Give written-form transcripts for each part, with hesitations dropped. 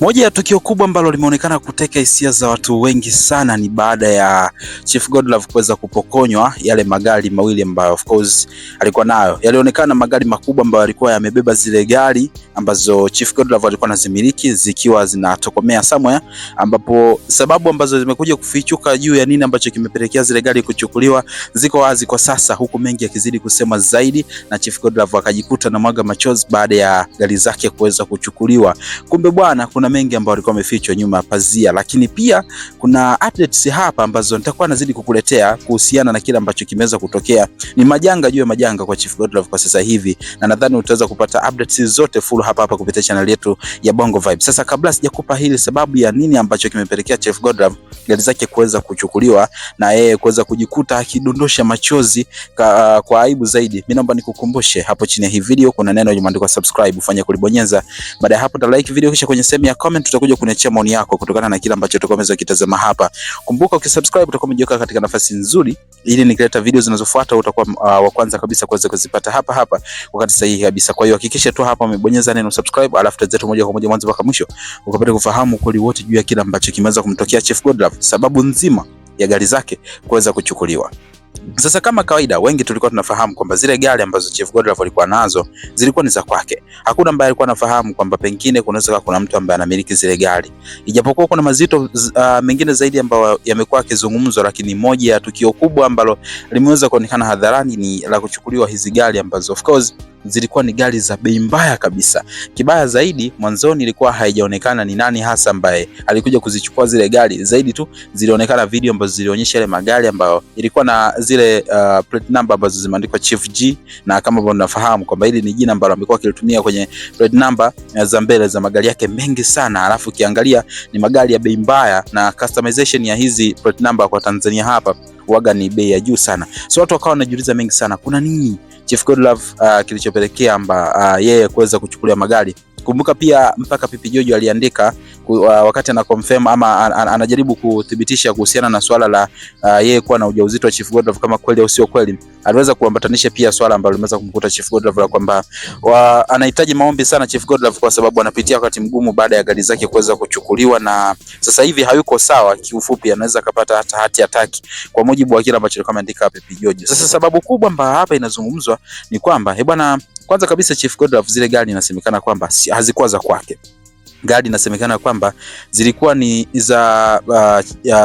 Moja ya tukio kubwa ambalo limeonekana kuteka hisia za watu wengi sana ni baada ya Chief Godlove kuweza kupokonywa yale magari mawili ambayo of course alikuwa nayo. Yalionekana magari makubwa ambayo alikuwa yamebeba zile gari ambazo Chief Godlove alikuwa anazimiliki zikiwa zinatokomea somewhere, ambapo sababu ambazo zimekuja kufichuka juu ya nini ambacho kimepelekea zile gari kuchukuliwa ziko wazi kwa sasa, huku mengi yakizidi kusema zaidi, na Chief Godlove akajikuta na mwaga machozi baada ya gari zake kuweza kuchukuliwa. Kumbe bwana, kuna mengi ambayo alikuwa amefichwa nyuma ya pazia, lakini pia kuna updates hapa ambazo nitakuwa nazidi kukuletea kuhusiana na kile ambacho kimeweza kutokea. Ni majanga juu ya majanga kwa Chief Godlove kwa sasa hivi, na nadhani utaweza kupata updates zote full hapa kupitia channel yetu ya Bongo Vibe. Sasa kabla sijakupa hili sababu ya nini ambacho kimepelekea Chief Godlove gari zake kuweza kuchukuliwa na yeye kuweza kujikuta akidondosha machozi kwa aibu zaidi, mimi naomba nikukumbushe hapo chini ya hii video kuna neno limeandikwa subscribe, ufanye kulibonyeza. Baada ya hapo uta like video, kisha kwenye sehemu ya comment tutakuja kuniachia maoni yako kutokana na kile ambacho utakomeza kitazama hapa. Kumbuka ukisubscribe utakuwa umejiweka katika nafasi nzuri ili nikileta video zinazofuata utakuwa wa kwanza kabisa kuweza kuzipata hapa wakati sahihi kabisa. Kwa hiyo hakikisha tu hapa umebonyeza neno subscribe, alafu tazama moja kwa moja mwanzo mpaka mwisho ukapata kufahamu kweli wote juu ya kile ambacho kimeweza kumtokea Chief Godlove, sababu nzima ya gari zake kuweza kuchukuliwa. Sasa kama kawaida, wengi tulikuwa tunafahamu kwamba zile gari ambazo Chief Godlove alikuwa nazo zilikuwa ni za kwake. Hakuna ambaye alikuwa anafahamu kwamba pengine kunaweza kuna mtu ambaye anamiliki zile gari. Ijapokuwa kuna mazito mengine zaidi ambayo yamekuwa yakizungumzwa, lakini moja ya tukio kubwa ambalo limeweza kuonekana hadharani ni la kuchukuliwa hizi gari ambazo of course zilikuwa ni gari za bei mbaya kabisa. Kibaya zaidi, mwanzoni ilikuwa haijaonekana ni nani hasa ambaye alikuja kuzichukua zile gari. Zaidi tu zilionekana video ambazo zilionyesha ile magari ambayo ilikuwa na zile plate number ambazo zimeandikwa Chief G, na kama ambavyo tunafahamu kwamba hili ni jina ambalo amekuwa akilitumia kwenye plate number za mbele za magari yake mengi sana. Alafu ukiangalia ni magari ya bei mbaya, na customization ya hizi plate number kwa Tanzania hapa waga ni bei ya juu sana. So watu wakawa wanajiuliza mengi sana, kuna nini Chief Godlove kilichopelekea yeye kuweza kuchukulia magari. Kumbuka pia mpaka Pipi Jojo aliandika wakati ana confirm ama anajaribu kuthibitisha kuhusiana na swala la yeye kuwa na ujauzito wa Chief Godlove kama kweli au sio kweli. Aliweza kuambatanisha pia swala ambalo limeweza kumkuta Chief Godlove la kwamba anahitaji maombi sana Chief Godlove kwa sababu anapitia wakati mgumu baada ya gari zake kuweza kuchukuliwa, na sasa hivi hayuko sawa. Kiufupi anaweza kupata hata hati ataki kwa mujibu wa kile ambacho alikuwa ameandika Pipi Jojo. Sasa sababu kubwa ambayo hapa inazungumzwa ni kwamba bwana, kwanza kabisa Chief Godlove zile gari inasemekana kwamba hazikuwa za kwake. Gari inasemekana kwamba zilikuwa ni za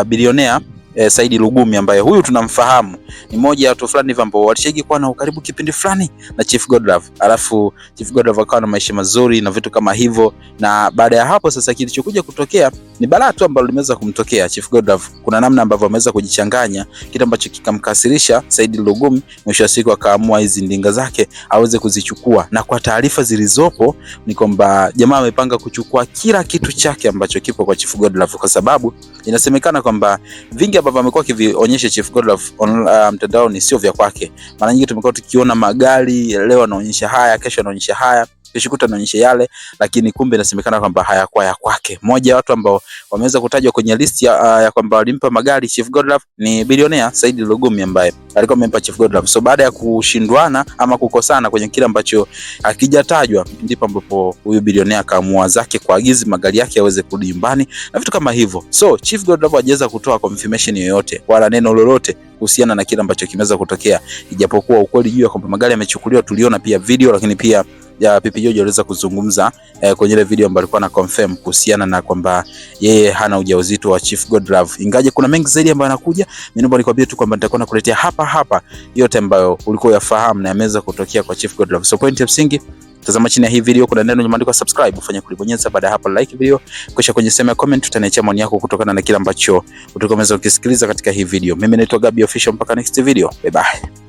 bilionea Saidi Lugumi, ambaye huyu tunamfahamu ni moja ya watu fulani hivi ambao walishiki kuwa na ukaribu kipindi fulani na Chief Godlove. Alafu Chief Godlove akawa na maisha mazuri na vitu kama hivyo, na baada ya hapo sasa kilichokuja kutokea ni balaa tu ambalo limeweza kumtokea Chief Godlove. Kuna namna ambavyo ameweza kujichanganya, kitu ambacho kikamkasirisha Saidi Lugumi. Mwisho wa siku akaamua hizi ndinga zake aweze kuzichukua, na kwa taarifa zilizopo ni kwamba jamaa amepanga kuchukua kila kitu chake ambacho kipo kwa Chief Godlove, kwa sababu inasemekana kwamba vingi ambavyo amekuwa akivionyesha Chief Godlove mtandaoni sio vya kwake. Mara nyingi tumekuwa tukiona magari leo anaonyesha haya, kesho anaonyesha haya, kesho kuta anaonyesha yale, lakini kumbe inasemekana kwamba hayakuwa ya kwake. Mmoja wa watu ambao wameweza kutajwa kwenye list ya kwamba walimpa magari Chief Godlove ni bilionea Saidi Lugumi, ambaye alikuwa amempa Chief Godlove. So baada ya kushindwana ama kukosana kwenye kile ambacho hakijatajwa, ndipo ambapo huyu bilionea akaamua zake kuagiza magari yake yaweze kurudi nyumbani na vitu kama hivyo. So Chief Godlove hajaweza kutoa confirmation yoyote wala neno lolote kuhusiana na kile ambacho kimeweza kutokea, ijapokuwa ukweli juu ya kwamba magari yamechukuliwa tuliona pia video, lakini pia ya Pipi Jojo aliweza kuzungumza kwenye ile video ambayo alikuwa na confirm kuhusiana na kwamba yeye hana ujauzito wa Chief Godlove. Ingaje kuna mengi zaidi ambayo yanakuja, mimi naomba nikwambie tu kwamba nitakuwa nakuletea hapa yote ambayo ulikuwa uyafahamu na yameweza kutokea kwa Chief Godlove. So point ya msingi, tazama chini ya hii video kuna neno limeandikwa subscribe, ufanye kulibonyeza. Baada hapo like video, kisha kwenye sehemu ya comment utaniachia maoni yako kutokana na kile ambacho utakomeza ukisikiliza katika hii video. Mimi naitwa Gabi Official, mpaka next video, bye bye.